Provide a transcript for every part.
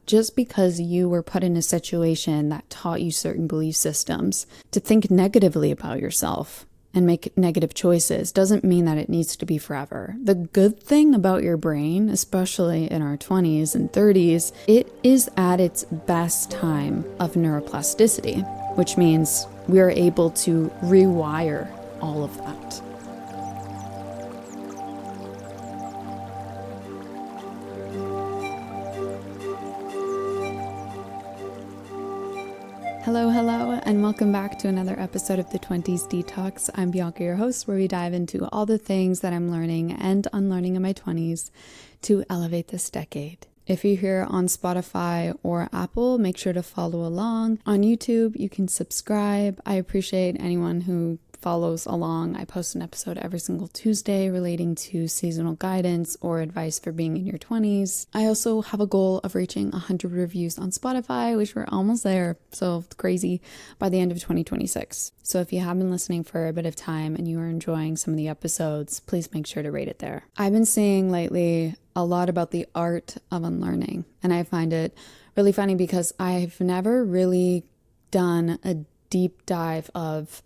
just because you were put in a situation that taught you certain belief systems to think negatively about yourself and make negative choices doesn't mean that it needs to be forever. The good thing about your brain, especially in our 20s and 30s, it is at its best time of neuroplasticity, which means we are able to rewire all of that. Hello, and welcome back to another episode of the 20s Detox. I'm Bianca, your host, where we dive into all the things that I'm learning and unlearning in my 20s to elevate this decade. If you're here on Spotify or Apple, make sure to follow along. On YouTube, you can subscribe. I appreciate anyone who follows along. I post an episode every single Tuesday relating to seasonal guidance or advice for being in your 20s. I also have a goal of reaching 100 reviews on Spotify, which we're almost there, so it's crazy, by the end of 2026. So if you have been listening for a bit of time and you are enjoying some of the episodes, please make sure to rate it there. I've been seeing lately a lot about the art of unlearning, and I find it really funny because I've never really done a deep dive of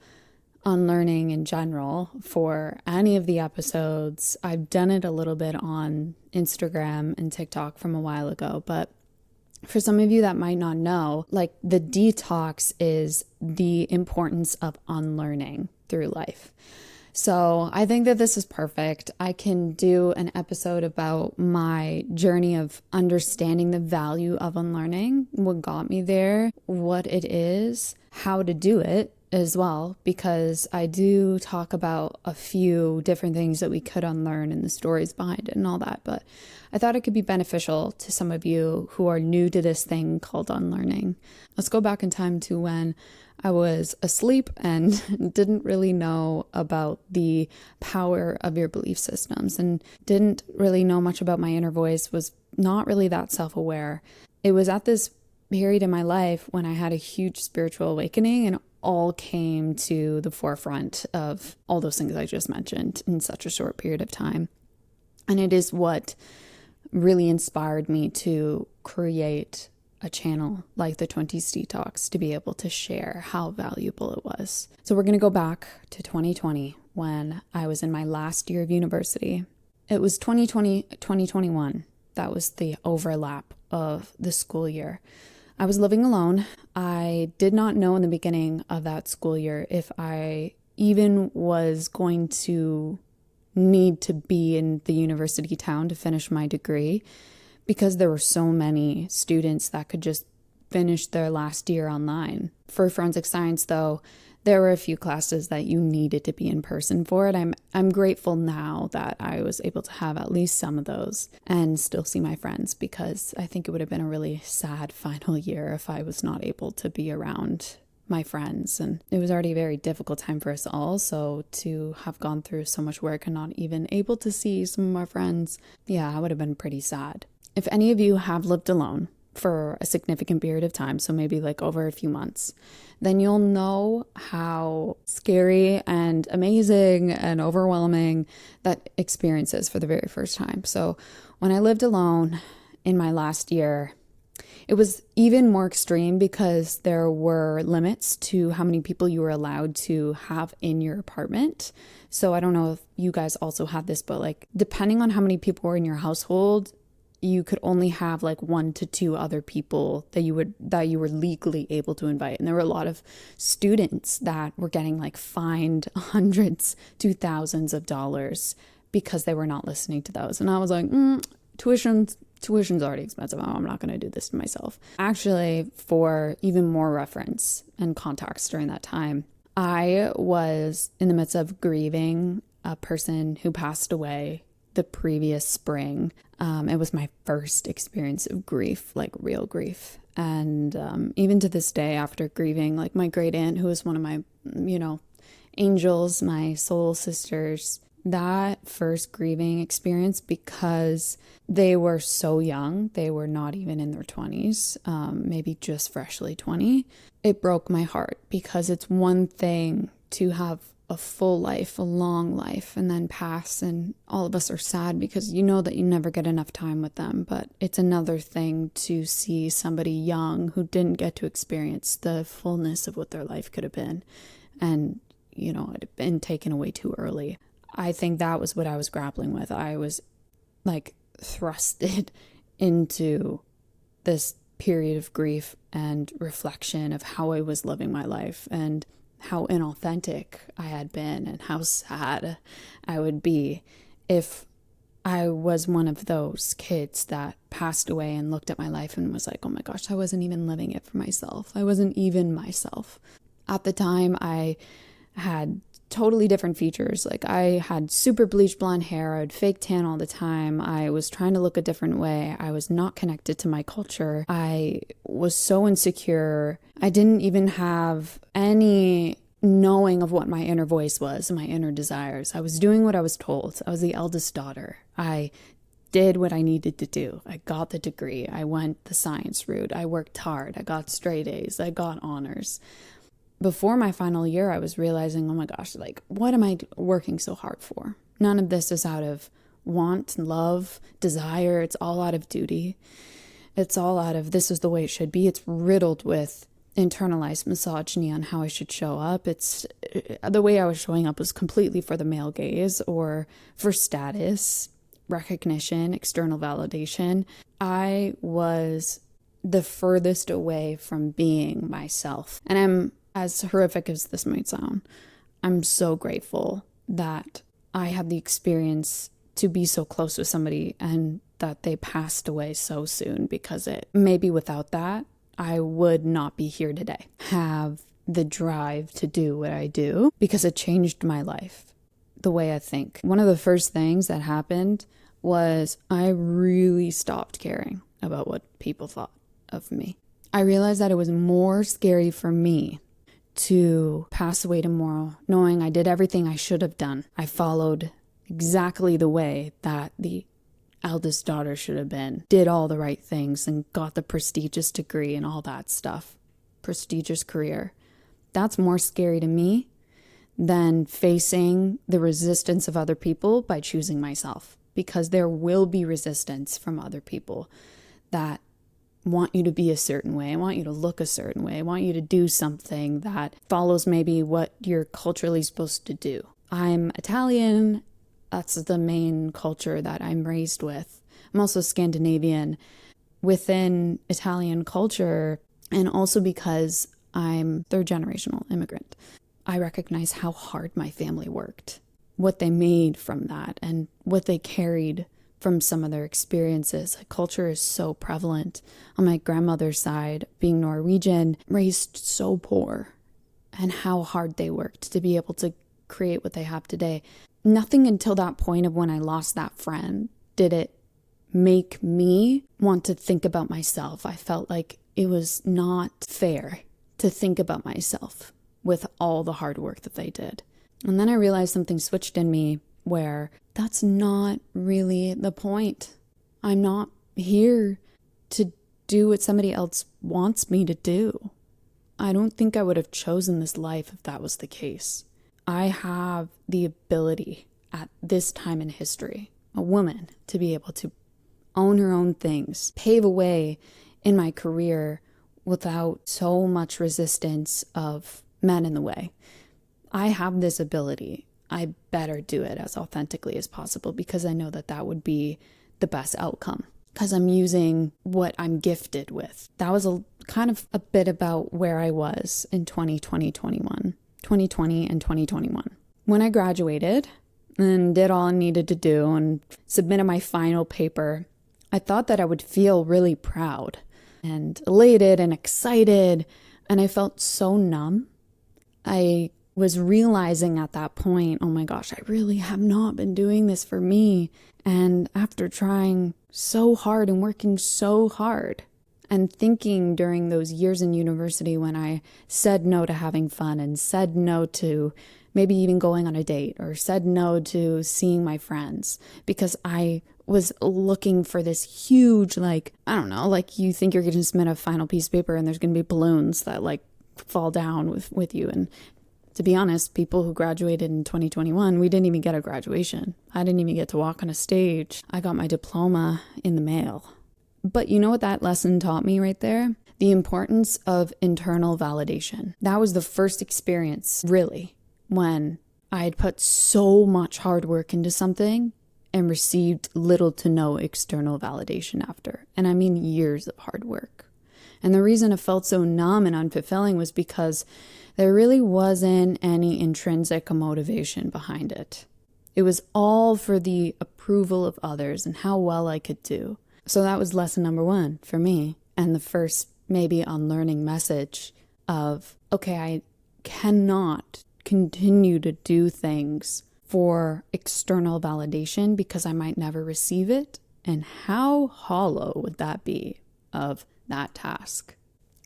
unlearning in general for any of the episodes. I've done it a little bit on Instagram and TikTok from a while ago, but for some of you that might not know, like the detox is the importance of unlearning through life. So I think that this is perfect. I can do an episode about my journey of understanding the value of unlearning, what got me there, what it is, how to do it as well, because I do talk about a few different things that we could unlearn and the stories behind it and all that. But I thought it could be beneficial to some of you who are new to this thing called unlearning. Let's go back in time to when I was asleep and didn't really know about the power of your belief systems and didn't really know much about my inner voice, was not really that self-aware. It was at this period in my life when I had a huge spiritual awakening and all came to the forefront of all those things I just mentioned in such a short period of time. And it is what really inspired me to create a channel like the 20s Detox to be able to share how valuable it was. So we're going to go back to 2020 when I was in my last year of university. It was 2021. That was the overlap of the school year. I was living alone. I did not know in the beginning of that school year if I even was going to need to be in the university town to finish my degree, because there were so many students that could just finish their last year online. For forensic science, though, there were a few classes that you needed to be in person for it. I'm grateful now that I was able to have at least some of those and still see my friends, because I think it would have been a really sad final year if I was not able to be around my friends. And it was already a very difficult time for us all. So to have gone through so much work and not even able to see some of our friends, yeah, I would have been pretty sad. If any of you have lived alone for a significant period of time, so maybe like over a few months, then you'll know how scary and amazing and overwhelming that experience is for the very first time. So when I lived alone in my last year, it was even more extreme because there were limits to how many people you were allowed to have in your apartment. So I don't know if you guys also had this, but like depending on how many people were in your household, you could only have like 1 to 2 other people that you were legally able to invite. And there were a lot of students that were getting like fined hundreds to thousands of dollars because they were not listening to those. And I was like, tuition's already expensive. I'm not going to do this to myself. Actually, for even more reference and context during that time, I was in the midst of grieving a person who passed away the previous spring. It was my first experience of grief, like real grief. And even to this day, after grieving, like my great aunt, who was one of my, angels, my soul sisters, that first grieving experience, because they were so young, they were not even in their 20s, maybe just freshly 20, it broke my heart, because it's one thing to have a full life, a long life, and then pass, and all of us are sad because you know that you never get enough time with them. But it's another thing to see somebody young who didn't get to experience the fullness of what their life could have been, and it had been taken away too early. I think that was what I was grappling with. I was like thrusted into this period of grief and reflection of how I was living my life and how inauthentic I had been and how sad I would be if I was one of those kids that passed away and looked at my life and was like, oh my gosh, I wasn't even living it for myself. I wasn't even myself. At the time, I had totally different features. Like, I had super bleached blonde hair. I had fake tan all the time. I was trying to look a different way. I was not connected to my culture. I was so insecure. I didn't even have any knowing of what my inner voice was, my inner desires. I was doing what I was told. I was the eldest daughter. I did what I needed to do. I got the degree. I went the science route. I worked hard. I got straight A's. I got honors. Before my final year, I was realizing, oh my gosh, like, what am I working so hard for? None of this is out of want, love, desire. It's all out of duty. It's all out of this is the way it should be. It's riddled with internalized misogyny on how I should show up. It's the way I was showing up was completely for the male gaze or for status, recognition, external validation. I was the furthest away from being myself. And I'm, as horrific as this might sound, I'm so grateful that I had the experience to be so close with somebody and that they passed away so soon, because maybe without that, I would not be here today, have the drive to do what I do, because it changed my life, the way I think. One of the first things that happened was I really stopped caring about what people thought of me. I realized that it was more scary for me to pass away tomorrow, knowing I did everything I should have done. I followed exactly the way that the eldest daughter should have been, did all the right things and got the prestigious degree and all that stuff, prestigious career. That's more scary to me than facing the resistance of other people by choosing myself, because there will be resistance from other people that want you to be a certain way, want you to look a certain way, want you to do something that follows maybe what you're culturally supposed to do. I'm Italian. That's the main culture that I'm raised with. I'm also Scandinavian. Within Italian culture, and also because I'm third-generational immigrant, I recognize how hard my family worked, what they made from that, and what they carried from some of their experiences. Culture is so prevalent. On my grandmother's side, being Norwegian, raised so poor, and how hard they worked to be able to create what they have today. Nothing until that point of when I lost that friend did it make me want to think about myself. I felt like it was not fair to think about myself with all the hard work that they did. And then I realized something switched in me where that's not really the point. I'm not here to do what somebody else wants me to do. I don't think I would have chosen this life if that was the case. I have the ability at this time in history, a woman, to be able to own her own things, pave a way in my career without so much resistance of men in the way. I have this ability. I better do it as authentically as possible, because I know that that would be the best outcome, because I'm using what I'm gifted with. That was kind of a bit about where I was in 2020 and 2021. When I graduated and did all I needed to do and submitted my final paper, I thought that I would feel really proud and elated and excited, and I felt so numb. I was realizing at that point, oh my gosh, I really have not been doing this for me. And after trying so hard and working so hard, and thinking during those years in university when I said no to having fun and said no to maybe even going on a date, or said no to seeing my friends, because I was looking for this huge, like, I don't know, like you think you're going to submit a final piece of paper and there's going to be balloons that like fall down with you, and To be honest, people who graduated in 2021, we didn't even get a graduation. I didn't even get to walk on a stage. I got my diploma in the mail. But you know what that lesson taught me right there? The importance of internal validation. That was the first experience, really, when I had put so much hard work into something and received little to no external validation after. And I mean years of hard work. And the reason it felt so numb and unfulfilling was because there really wasn't any intrinsic motivation behind it. It was all for the approval of others and how well I could do. So that was lesson number 1 for me. And the first maybe unlearning message of, okay, I cannot continue to do things for external validation because I might never receive it. And how hollow would that be of that task?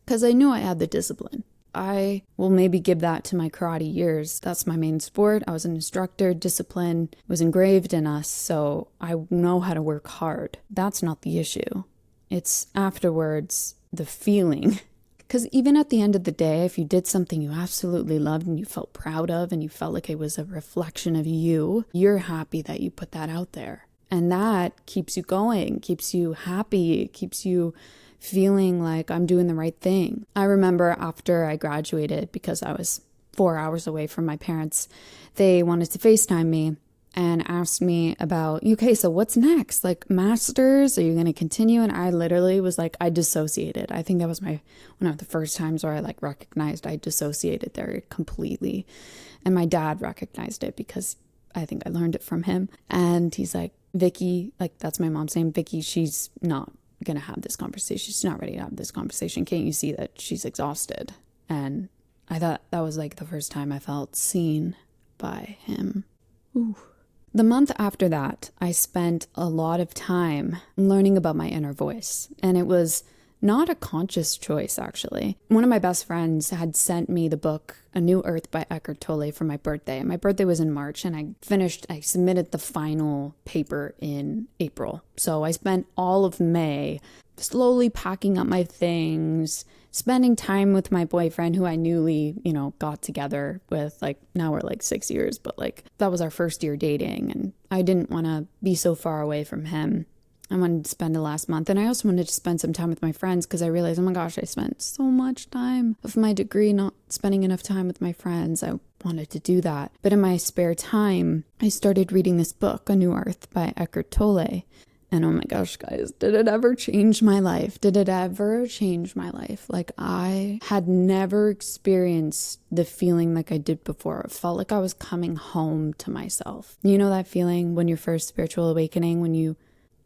Because I knew I had the discipline. I will maybe give that to my karate years. That's my main sport. I was an instructor. Discipline was engraved in us, so I know how to work hard. That's not the issue. It's afterwards, the feeling. Because even at the end of the day, if you did something you absolutely loved and you felt proud of and you felt like it was a reflection of you, you're happy that you put that out there. And that keeps you going, keeps you happy, keeps you feeling like I'm doing the right thing. I remember after I graduated, because I was 4 hours away from my parents, they wanted to FaceTime me and asked me about, okay, so what's next? Like masters? Are you going to continue? And I literally was like, I dissociated. I think that was one of the first times where I like recognized I dissociated there completely. And my dad recognized it because I think I learned it from him. And he's like, Vicky, like that's my mom's name, Vicky, she's not gonna have this conversation. She's not ready to have this conversation. Can't you see that she's exhausted? And I thought that was like the first time I felt seen by him. Ooh. The month after that, I spent a lot of time learning about my inner voice. And it was not a conscious choice, actually. One of my best friends had sent me the book, A New Earth by Eckhart Tolle, for my birthday. My birthday was in March, and I submitted the final paper in April. So I spent all of May slowly packing up my things, spending time with my boyfriend who I newly, got together with. Like, now we're like 6 years, but like that was our first year dating, and I didn't want to be so far away from him. I wanted to spend the last month. And I also wanted to spend some time with my friends because I realized, oh my gosh, I spent so much time of my degree not spending enough time with my friends. I wanted to do that. But in my spare time, I started reading this book, A New Earth by Eckhart Tolle. And oh my gosh, guys, did it ever change my life? Did it ever change my life? Like, I had never experienced the feeling like I did before. It felt like I was coming home to myself. You know that feeling when your first spiritual awakening, when you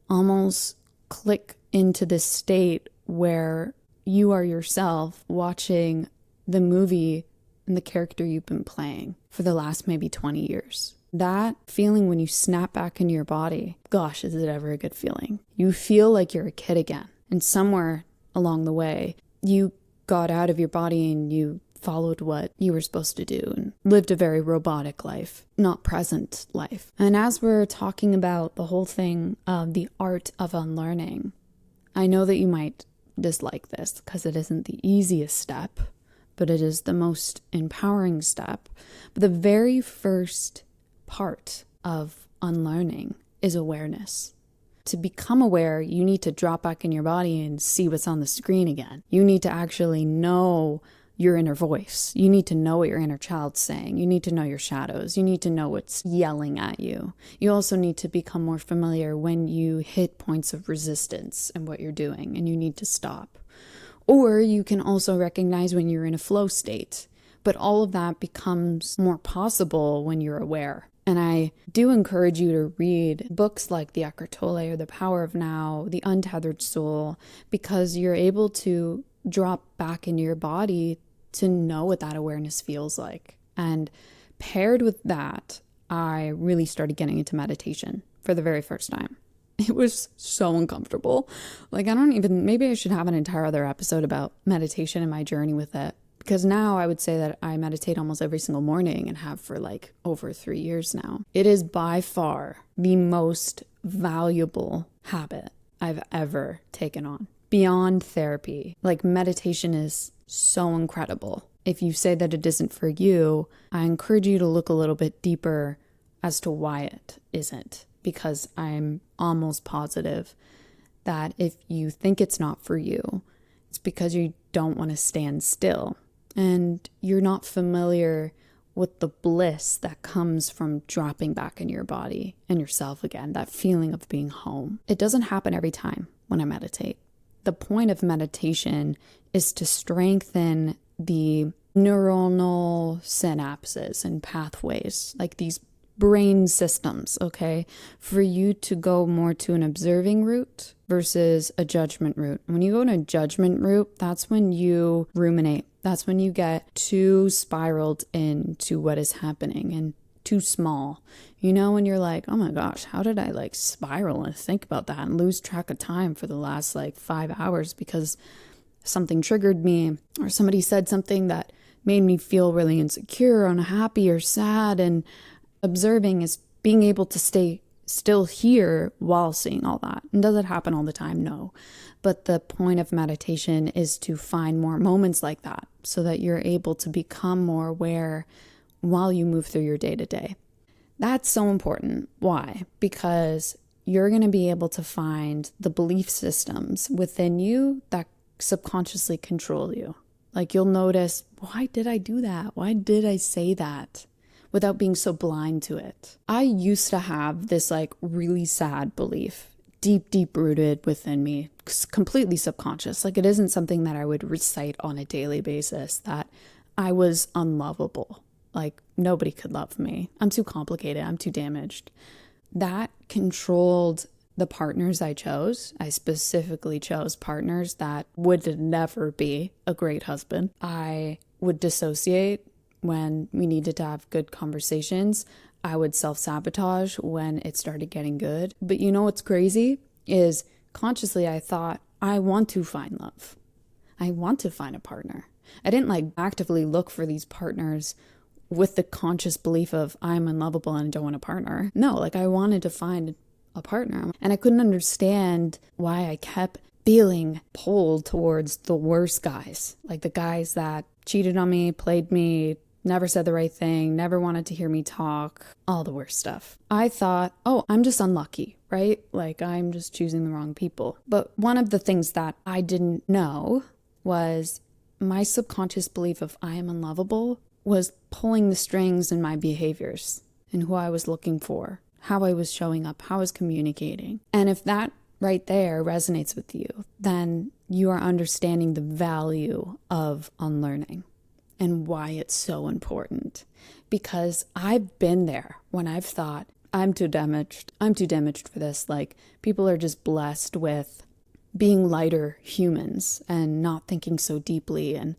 almost click into this state where you are yourself watching the movie and the character you've been playing for the last maybe 20 years. That feeling when you snap back into your body, gosh, is it ever a good feeling? You feel like you're a kid again. And somewhere along the way, you got out of your body and you followed what you were supposed to do and lived a very robotic life, not present life. And as we're talking about the whole thing of the art of unlearning, I know that you might dislike this because it isn't the easiest step, but it is the most empowering step. But the very first part of unlearning is awareness. To become aware, you need to drop back in your body and see what's on the screen again. You need to actually know your inner voice. You need to know what your inner child's saying. You need to know your shadows. You need to know what's yelling at you. You also need to become more familiar when you hit points of resistance and what you're doing, and you need to stop. Or you can also recognize when you're in a flow state. But all of that becomes more possible when you're aware. And I do encourage you to read books like the Eckhart Tolle or The Power of Now, The Untethered Soul, because you're able to drop back into your body to know what that awareness feels like. And paired with that, I really started getting into meditation for the very first time. It was so uncomfortable. Like, maybe I should have an entire other episode about meditation and my journey with it. Because now I would say that I meditate almost every single morning and have for like over 3 years now. It is by far the most valuable habit I've ever taken on. Beyond therapy, like meditation is so incredible. if you say that it isn't for you, I encourage you to look a little bit deeper as to why it isn't, because I'm almost positive that if you think it's not for you, it's because you don't want to stand still and you're not familiar with the bliss that comes from dropping back in your body and yourself again, that feeling of being home. It doesn't happen every time when I meditate. The point of meditation is to strengthen the neuronal synapses and pathways, like these brain systems, okay, for you to go more to an observing route versus a judgment route. When you go to a judgment route, that's when you ruminate. That's when you get too spiraled into what is happening and too small. You know, when you're like, oh my gosh, how did I spiral and think about that and lose track of time for the last 5 hours because something triggered me or somebody said something that made me feel really insecure, unhappy, or sad. And observing is being able to stay still here while seeing all that. And does it happen all the time? No. But the point of meditation is to find more moments like that so that you're able to become more aware while you move through your day-to-day. That's so important. Why? Because you're going to be able to find the belief systems within you that subconsciously control you. You'll notice, why did I do that? Why did I say that? Without being so blind to it. I used to have this really sad belief, deep rooted within me, completely subconscious. It isn't something that I would recite on a daily basis, that I was unlovable. Nobody could love me. I'm too complicated. I'm too damaged. That controlled the partners I chose. I specifically chose partners that would never be a great husband. I would dissociate when we needed to have good conversations. I would self-sabotage when it started getting good. But you know what's crazy is consciously I thought, I want to find love. I want to find a partner. I didn't actively look for these partners with the conscious belief of I'm unlovable and I don't want a partner. No, I wanted to find a partner. And I couldn't understand why I kept feeling pulled towards the worst guys. The guys that cheated on me, played me, never said the right thing, never wanted to hear me talk, all the worst stuff. I thought, oh, I'm just unlucky, right? I'm just choosing the wrong people. But one of the things that I didn't know was my subconscious belief of I am unlovable was pulling the strings in my behaviors and who I was looking for, how I was showing up, how I was communicating. And if that right there resonates with you, then you are understanding the value of unlearning and why it's so important. Because I've been there when I've thought, I'm too damaged for this. People are just blessed with being lighter humans and not thinking so deeply and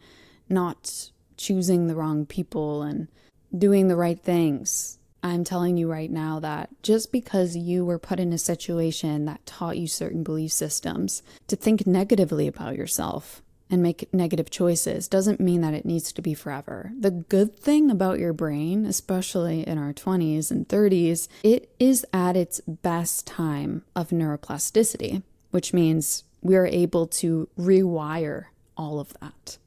not choosing the wrong people and doing the right things. I'm telling you right now that just because you were put in a situation that taught you certain belief systems to think negatively about yourself and make negative choices doesn't mean that it needs to be forever. The good thing about your brain, especially in our 20s and 30s, it is at its best time of neuroplasticity, which means we are able to rewire all of that.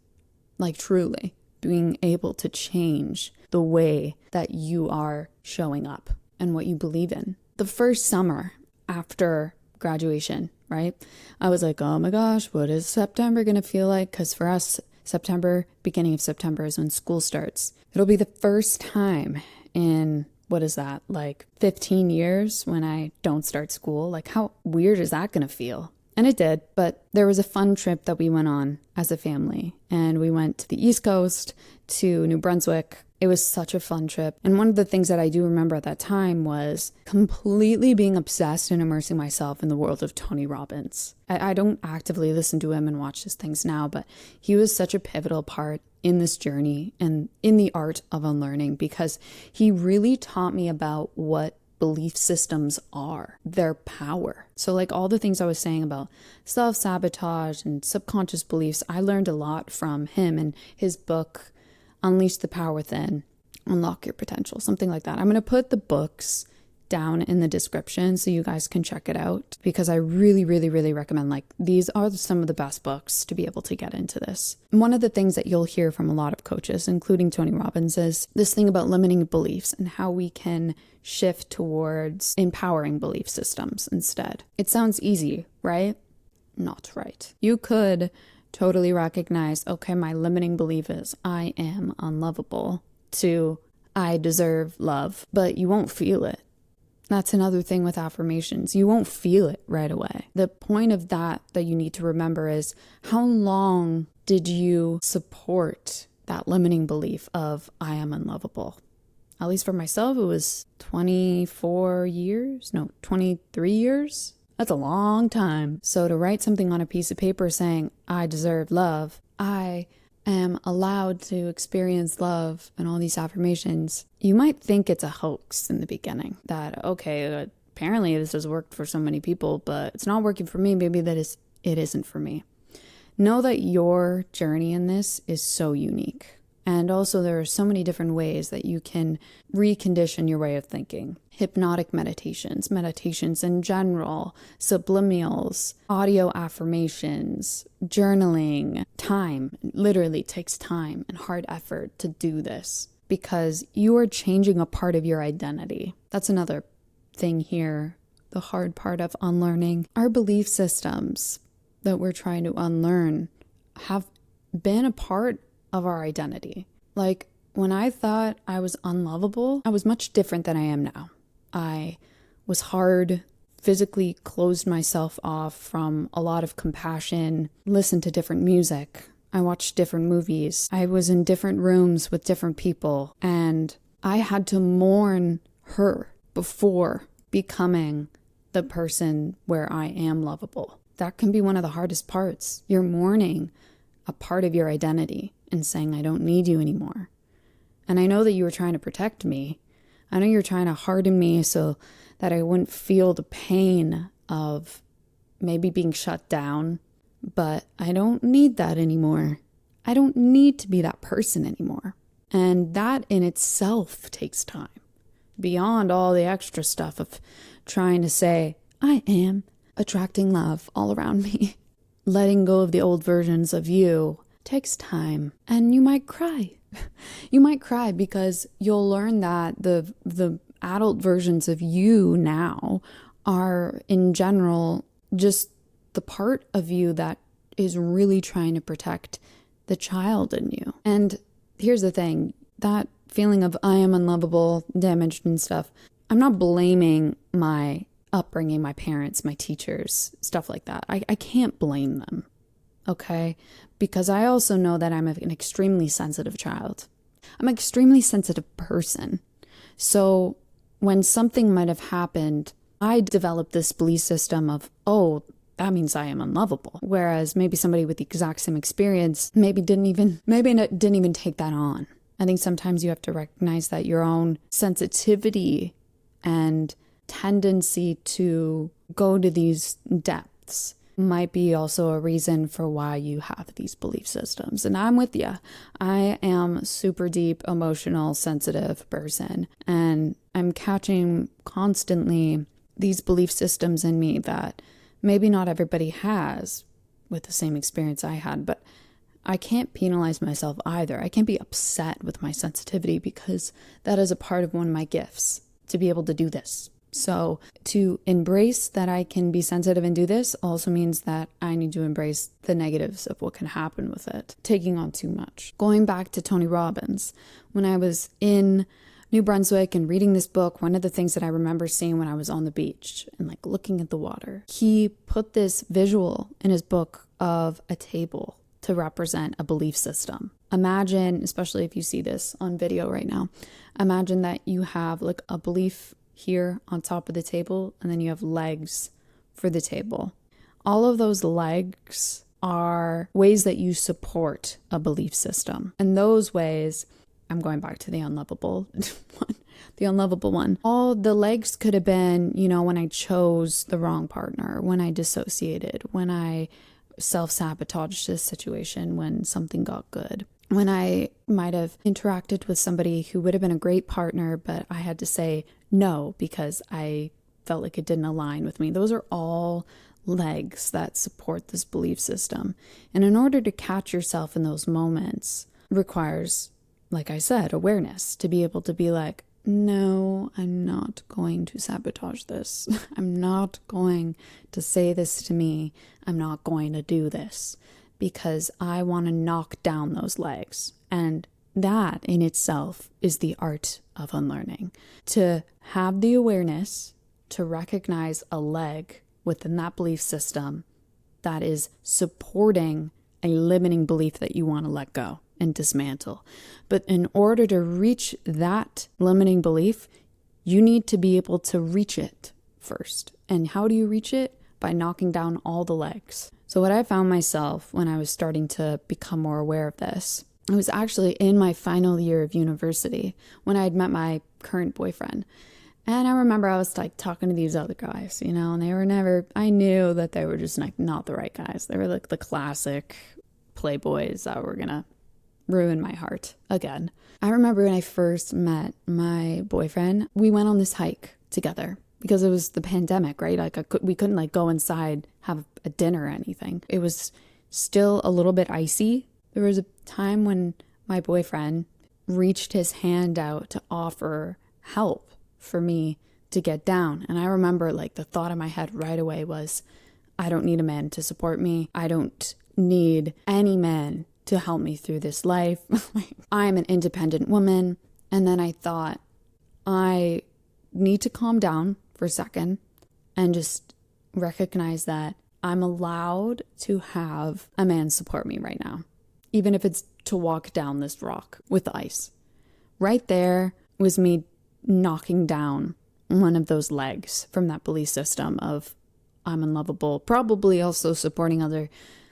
Truly being able to change the way that you are showing up and what you believe in. The first summer after graduation, right? I was like, oh my gosh, what is September going to feel like? Because for us, beginning of September is when school starts. It'll be the first time in, 15 years when I don't start school. How weird is that going to feel? And it did, but there was a fun trip that we went on as a family, and we went to the East Coast, to New Brunswick. It was such a fun trip. And one of the things that I do remember at that time was completely being obsessed and immersing myself in the world of Tony Robbins. I don't actively listen to him and watch his things now, but he was such a pivotal part in this journey and in the art of unlearning, because he really taught me about what belief systems are, their power. So all the things I was saying about self-sabotage and subconscious beliefs, I learned a lot from him and his book, Unleash the Power Within, Unlock Your Potential, something like that. I'm going to put the books down in the description so you guys can check it out, because I really, really, really recommend, like, these are some of the best books to be able to get into this. One of the things that you'll hear from a lot of coaches, including Tony Robbins, is this thing about limiting beliefs and how we can shift towards empowering belief systems instead. It sounds easy, right? Not right. You could totally recognize, okay, my limiting belief is I am unlovable, to I deserve love, but you won't feel it. That's another thing with affirmations. You won't feel it right away. The point of that you need to remember is, how long did you support that limiting belief of I am unlovable? At least for myself, it was 23 years. That's a long time. So to write something on a piece of paper saying, I deserve love, I am allowed to experience love, and all these affirmations, you might think it's a hoax in the beginning. That, okay, apparently this has worked for so many people, but it's not working for me. Maybe it isn't for me. Know that your journey in this is so unique. And also there are so many different ways that you can recondition your way of thinking. Hypnotic meditations in general, subliminals, audio affirmations, journaling. Time, literally takes time and hard effort to do this, because you are changing a part of your identity. That's another thing here, the hard part of unlearning. Our belief systems that we're trying to unlearn have been a part of our identity. Like, when I thought I was unlovable, I was much different than I am now. I was hard, physically closed myself off from a lot of compassion, listened to different music. I watched different movies. I was in different rooms with different people, and I had to mourn her before becoming the person where I am lovable. That can be one of the hardest parts. You're mourning a part of your identity and saying, I don't need you anymore. And I know that you were trying to protect me. I know you're trying to harden me so that I wouldn't feel the pain of maybe being shut down, but I don't need that anymore. I don't need to be that person anymore. And that in itself takes time, beyond all the extra stuff of trying to say, I am attracting love all around me. Letting go of the old versions of you takes time, and you might cry. You might cry because you'll learn that the adult versions of you now are, in general, just the part of you that is really trying to protect the child in you. And here's the thing, that feeling of I am unlovable, damaged and stuff, I'm not blaming my upbringing, my parents, my teachers, stuff like that. I can't blame them, okay? Because I also know that I'm an extremely sensitive child. I'm an extremely sensitive person. So when something might have happened, I developed this belief system of, oh, that means I am unlovable. Whereas maybe somebody with the exact same experience maybe didn't even take that on. I think sometimes you have to recognize that your own sensitivity and tendency to go to these depths might be also a reason for why you have these belief systems. And I'm with you. I am a super deep, emotional, sensitive person, and I'm catching constantly these belief systems in me that maybe not everybody has with the same experience I had, but I can't penalize myself either. I can't be upset with my sensitivity, because that is a part of one of my gifts, to be able to do this. So to embrace that I can be sensitive and do this also means that I need to embrace the negatives of what can happen with it, taking on too much. Going back to Tony Robbins, when I was in New Brunswick and reading this book, one of the things that I remember seeing when I was on the beach and like looking at the water, he put this visual in his book of a table to represent a belief system. Imagine, especially if you see this on video right now, imagine that you have like a belief here on top of the table, and then you have legs for the table. All of those legs are ways that you support a belief system. And those ways, I'm going back to the unlovable one. All the legs could have been, when I chose the wrong partner, when I dissociated, when I self-sabotaged this situation, when something got good, when I might have interacted with somebody who would have been a great partner, but I had to say no because I felt like it didn't align with me. Those are all legs that support this belief system. And in order to catch yourself in those moments requires, like I said, awareness to be able to be like, no, I'm not going to sabotage this. I'm not going to say this to me. I'm not going to do this because I want to knock down those legs. And that in itself is the art of unlearning. To have the awareness to recognize a leg within that belief system that is supporting a limiting belief that you want to let go and dismantle. But in order to reach that limiting belief, you need to be able to reach it first. And how do you reach it? By knocking down all the legs. So what I found myself when I was starting to become more aware of this, I was actually in my final year of university when I had met my current boyfriend. And I remember I was like talking to these other guys, and they were never, I knew that they were just like not the right guys. They were like the classic playboys that were gonna ruin my heart again. I remember when I first met my boyfriend, we went on this hike together because it was the pandemic, right? Like we couldn't like go inside, have a dinner or anything. It was still a little bit icy. There was a time when my boyfriend reached his hand out to offer help for me to get down. And I remember like the thought in my head right away was, I don't need a man to support me. I don't need any man to help me through this life. I'm an independent woman. And then I thought, I need to calm down for a second and just recognize that I'm allowed to have a man support me right now, even if it's to walk down this rock with ice. Right there was me knocking down one of those legs from that belief system of I'm unlovable, probably also supporting other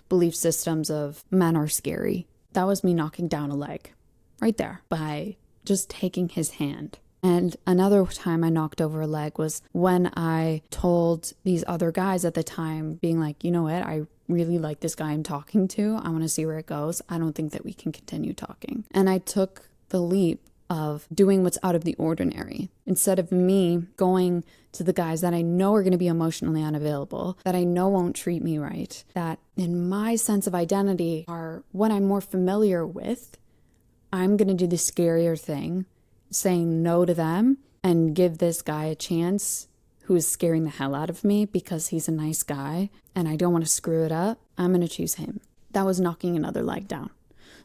belief systems of men are scary. That was me knocking down a leg right there by just taking his hand. And another time I knocked over a leg was when I told these other guys at the time, being like, you know what, I really like this guy I'm talking to. I want to see where it goes. I don't think that we can continue talking. And I took the leap of doing what's out of the ordinary. Instead of me going to the guys that I know are going to be emotionally unavailable, that I know won't treat me right, that in my sense of identity are what I'm more familiar with, I'm going to do the scarier thing, saying no to them and give this guy a chance who is scaring the hell out of me because he's a nice guy and I don't want to screw it up. I'm going to choose him. That was knocking another leg down.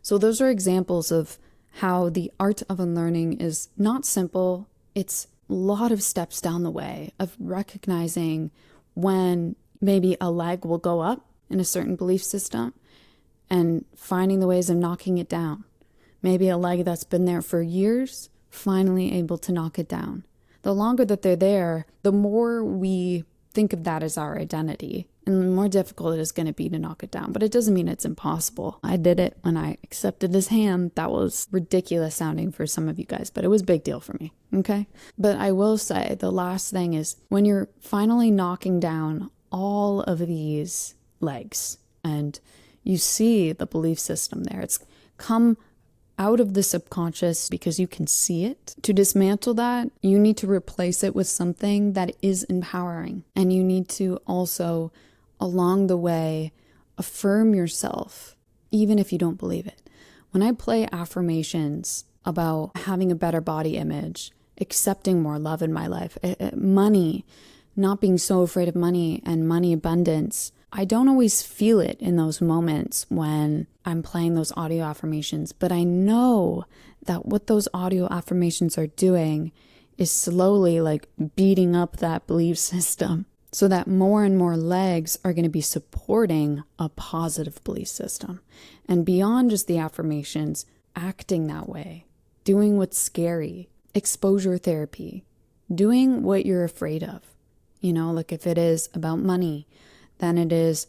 So those are examples of how the art of unlearning is not simple. It's a lot of steps down the way of recognizing when maybe a leg will go up in a certain belief system and finding the ways of knocking it down. Maybe a leg that's been there for years, finally able to knock it down. The longer that they're there, the more we think of that as our identity, and the more difficult it is going to be to knock it down. But it doesn't mean it's impossible. I did it when I accepted his hand. That was ridiculous sounding for some of you guys, but it was a big deal for me, okay? But I will say the last thing is when you're finally knocking down all of these legs and you see the belief system there, it's come out of the subconscious because you can see it. To dismantle that, you need to replace it with something that is empowering. And you need to also, along the way, affirm yourself, even if you don't believe it. When I play affirmations about having a better body image, accepting more love in my life, money, not being so afraid of money and money abundance, I don't always feel it in those moments when I'm playing those audio affirmations, but I know that what those audio affirmations are doing is slowly like beating up that belief system so that more and more legs are going to be supporting a positive belief system. And beyond just the affirmations, acting that way, doing what's scary, exposure therapy, doing what you're afraid of. Like if it is about money, then it is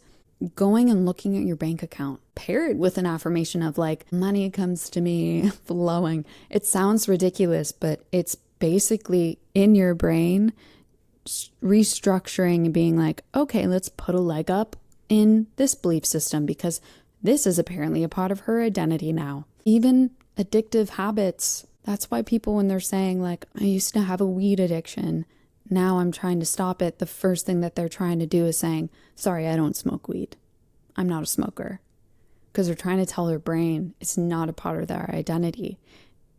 going and looking at your bank account. Pair it with an affirmation of like, money comes to me flowing. It sounds ridiculous, but it's basically in your brain restructuring and being like, okay, let's put a leg up in this belief system because This is apparently a part of her identity now. Even addictive habits. That's why people, when they're saying like, I used to have a weed addiction, now I'm trying to stop it, the first thing that they're trying to do is saying, sorry, I don't smoke weed. I'm not a smoker. Because they're trying to tell their brain it's not a part of their identity.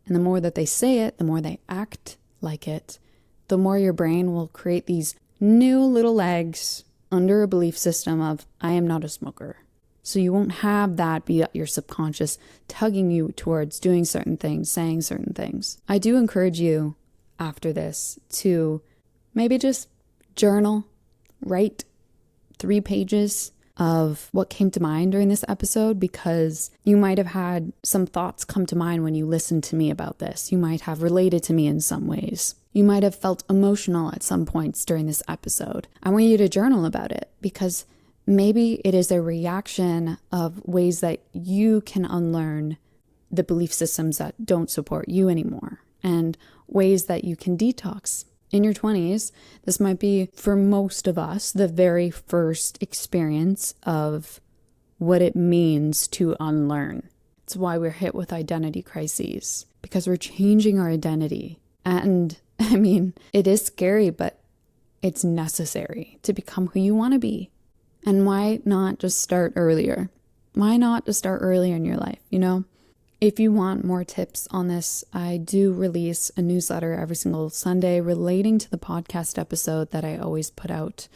And the more that they say it, the more they act like it, the more your brain will create these new little legs under a belief system of, I am not a smoker. So you won't have that be your subconscious tugging you towards doing certain things, saying certain things. I do encourage you after this to maybe just journal, write 3 pages of what came to mind during this episode, because you might have had some thoughts come to mind when you listened to me about this. You might have related to me in some ways. You might have felt emotional at some points during this episode. I want you to journal about it, because maybe it is a reaction of ways that you can unlearn the belief systems that don't support you anymore, and ways that you can detox. In your 20s, this might be, for most of us, the very first experience of what it means to unlearn. It's why we're hit with identity crises, because we're changing our identity. And I mean, it is scary, but it's necessary to become who you want to be. And why not just start earlier? Why not just start earlier in your life, you know? If you want more tips on this, I do release a newsletter every single Sunday relating to the podcast episode that I always put out.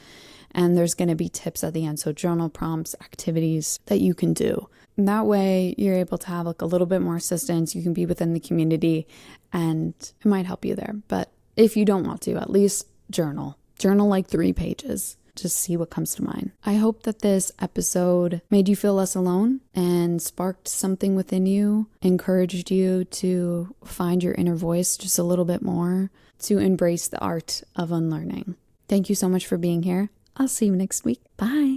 And there's going to be tips at the end, so journal prompts, activities that you can do. And that way, you're able to have like a little bit more assistance. You can be within the community, and it might help you there. But if you don't want to, at least journal. Journal like 3 pages. Just see what comes to mind. I hope that this episode made you feel less alone and sparked something within you, encouraged you to find your inner voice just a little bit more, to embrace the art of unlearning. Thank you so much for being here. I'll see you next week. Bye.